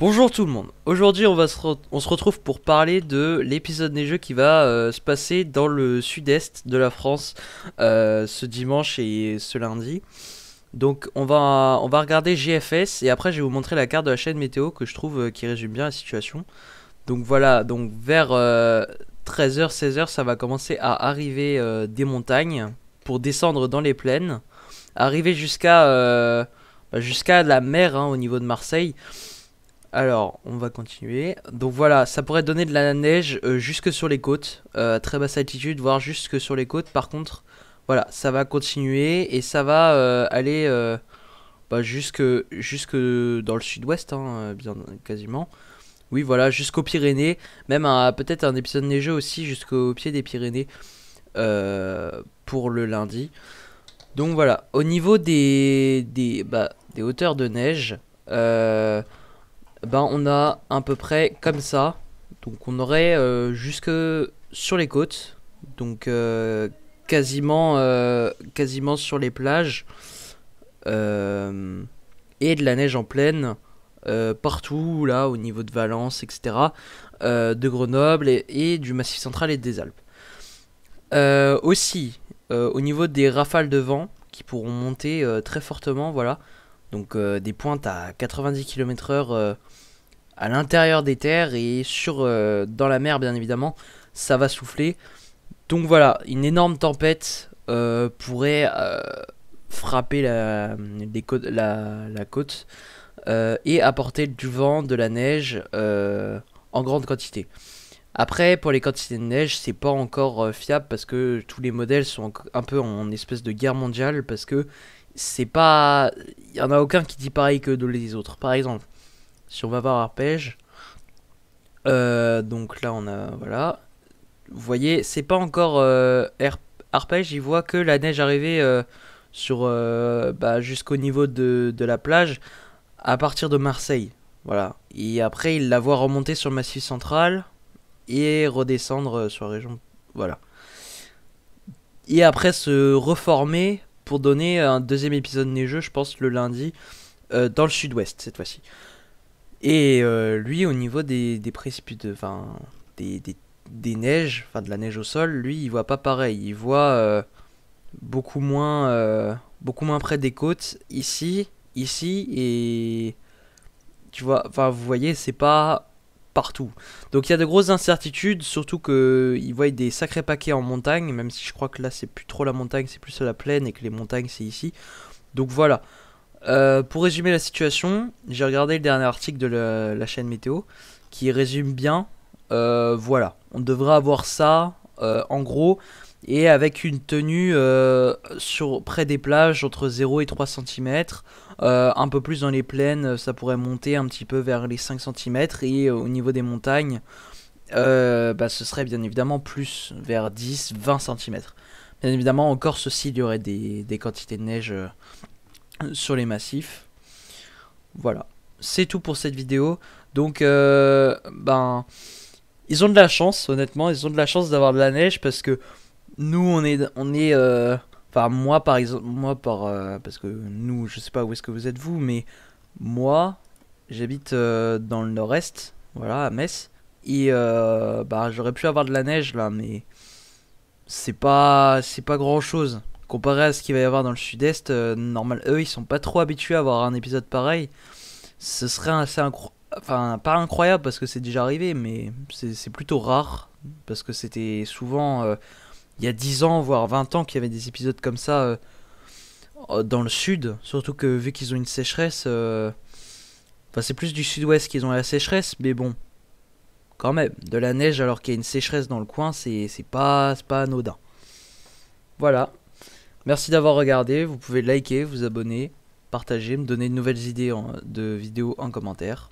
Bonjour tout le monde. Aujourd'hui, on se retrouve pour parler de l'épisode neigeux qui va se passer dans le sud-est de la France ce dimanche et ce lundi. Donc, on va regarder GFS et après, je vais vous montrer la carte de la chaîne météo que je trouve qui résume bien la situation. Donc voilà, donc vers 13h, 16h, ça va commencer à arriver des montagnes pour descendre dans les plaines, arriver jusqu'à la mer hein, au niveau de Marseille. Alors, on va continuer. Donc voilà, ça pourrait donner de la neige jusque sur les côtes, très basse altitude, voire jusque sur les côtes. Par contre, voilà, ça va continuer et ça va aller jusque dans le sud-ouest, hein, bien quasiment. Oui, voilà, jusqu'aux Pyrénées, même peut-être un épisode neigeux aussi jusqu'au pied des Pyrénées pour le lundi. Donc voilà, au niveau des hauteurs de neige, on a à peu près comme ça. Donc on aurait jusque sur les côtes, donc quasiment sur les plages, et de la neige en plaine partout là au niveau de Valence, etc., de Grenoble et du Massif central et des Alpes. Aussi, au niveau des rafales de vent qui pourront monter très fortement, voilà. Donc des pointes à 90 km/h à l'intérieur des terres et dans la mer, bien évidemment, ça va souffler. Donc voilà, une énorme tempête pourrait frapper la côte et apporter du vent, de la neige en grande quantité. Après, pour les quantités de neige, c'est pas encore fiable parce que tous les modèles sont un peu en espèce de guerre mondiale parce que c'est pas, il y en a aucun qui dit pareil que les autres. Par exemple, si on va voir arpège, donc là on a voilà, vous voyez, c'est pas encore arpège, il voit que la neige arriver jusqu'au niveau de la plage à partir de Marseille, voilà. Et après il la voit remonter sur le massif central et redescendre sur la région, voilà. Et après se reformer pour donner un deuxième épisode neigeux, je pense le lundi, dans le sud-ouest cette fois-ci. Et lui, au niveau des précipitations, enfin des neiges, enfin de la neige au sol, lui, il voit pas pareil. Il voit beaucoup moins près des côtes ici et tu vois, enfin vous voyez, c'est pas partout. Donc il y a de grosses incertitudes, surtout que il voit des sacrés paquets en montagne, même si je crois que là c'est plus trop la montagne, c'est plus la plaine et que les montagnes c'est ici. Donc voilà. Pour résumer la situation, j'ai regardé le dernier article de la chaîne météo qui résume bien. Voilà, on devrait avoir ça en gros et avec une tenue près des plages entre 0 et 3 cm. Un peu plus dans les plaines, ça pourrait monter un petit peu vers les 5 cm et au niveau des montagnes, ce serait bien évidemment plus vers 10-20 cm. Bien évidemment, en Corse aussi, il y aurait des quantités de neige sur les massifs. Voilà, c'est tout pour cette vidéo. Donc ils ont de la chance, honnêtement, ils ont de la chance d'avoir de la neige parce que nous enfin moi par exemple, parce que nous, je sais pas où est-ce que vous êtes vous, mais moi j'habite dans le nord-est, voilà, à Metz, et j'aurais pu avoir de la neige là, mais c'est pas grand chose comparé à ce qu'il va y avoir dans le sud-est. Normal, eux ils sont pas trop habitués à avoir un épisode pareil. Ce serait assez enfin pas incroyable parce que c'est déjà arrivé, mais c'est plutôt rare parce que c'était souvent il y a 10 ans voire 20 ans qu'il y avait des épisodes comme ça dans le sud, surtout que vu qu'ils ont une sécheresse, enfin c'est plus du sud-ouest qu'ils ont la sécheresse, mais bon, quand même de la neige alors qu'il y a une sécheresse dans le coin, c'est pas anodin. Voilà. Merci d'avoir regardé, vous pouvez liker, vous abonner, partager, me donner de nouvelles idées de vidéos en commentaire.